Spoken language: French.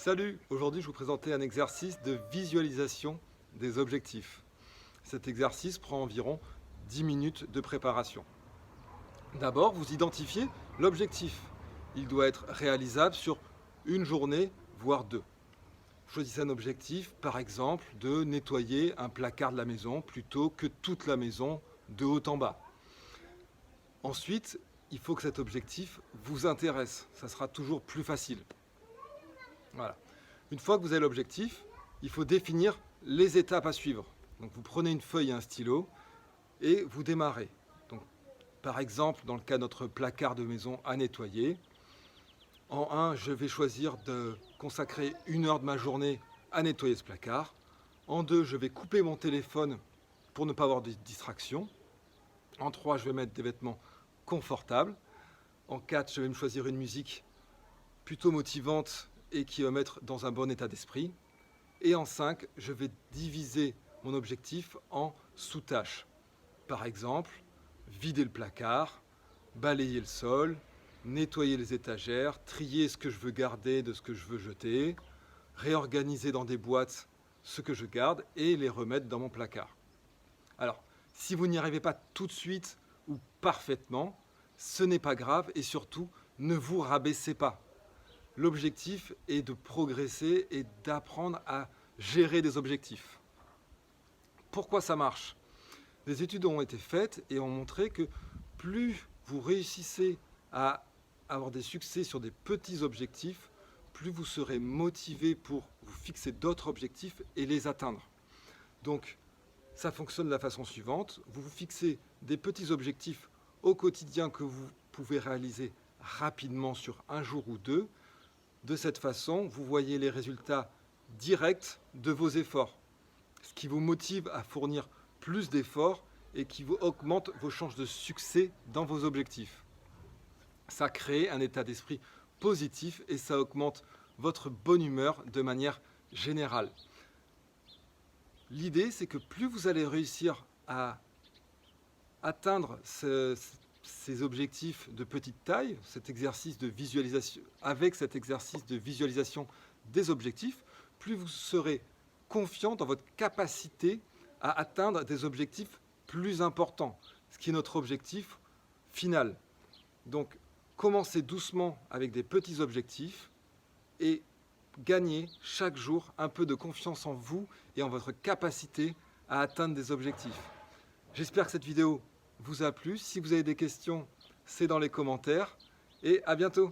Salut! Aujourd'hui, je vais vous présenter un exercice de visualisation des objectifs. Cet exercice prend environ 10 minutes de préparation. D'abord, vous identifiez l'objectif. Il doit être réalisable sur une journée, voire deux. Choisissez un objectif, par exemple, de nettoyer un placard de la maison plutôt que toute la maison de haut en bas. Ensuite, il faut que cet objectif vous intéresse. Ça sera toujours plus facile. Voilà. Une fois que vous avez l'objectif, il faut définir les étapes à suivre. Donc vous prenez une feuille et un stylo et vous démarrez. Donc, par exemple, dans le cas de notre placard de maison à nettoyer, en 1, je vais choisir de consacrer 1 heure de ma journée à nettoyer ce placard. En 2, je vais couper mon téléphone pour ne pas avoir de distraction. En 3, je vais mettre des vêtements confortables. En 4, je vais me choisir une musique plutôt motivante et qui va me mettre dans un bon état d'esprit. Et en 5, je vais diviser mon objectif en sous-tâches. Par exemple, vider le placard, balayer le sol, nettoyer les étagères, trier ce que je veux garder de ce que je veux jeter, réorganiser dans des boîtes ce que je garde et les remettre dans mon placard. Alors, si vous n'y arrivez pas tout de suite ou parfaitement, ce n'est pas grave et surtout, ne vous rabaissez pas. L'objectif est de progresser et d'apprendre à gérer des objectifs. Pourquoi ça marche? Des études ont été faites et ont montré que plus vous réussissez à avoir des succès sur des petits objectifs, plus vous serez motivé pour vous fixer d'autres objectifs et les atteindre. Donc, ça fonctionne de la façon suivante. Vous vous fixez des petits objectifs au quotidien que vous pouvez réaliser rapidement sur un jour ou deux. De cette façon, vous voyez les résultats directs de vos efforts, ce qui vous motive à fournir plus d'efforts et qui vous augmente vos chances de succès dans vos objectifs. Ça crée un état d'esprit positif et ça augmente votre bonne humeur de manière générale. L'idée, c'est que plus vous allez réussir à atteindre ces objectifs de petite taille, cet exercice de visualisation, avec cet exercice de visualisation des objectifs, plus vous serez confiant dans votre capacité à atteindre des objectifs plus importants, ce qui est notre objectif final. Donc, commencez doucement avec des petits objectifs et gagnez chaque jour un peu de confiance en vous et en votre capacité à atteindre des objectifs. J'espère que cette vidéo vous a plu. Si vous avez des questions, c'est dans les commentaires et à bientôt.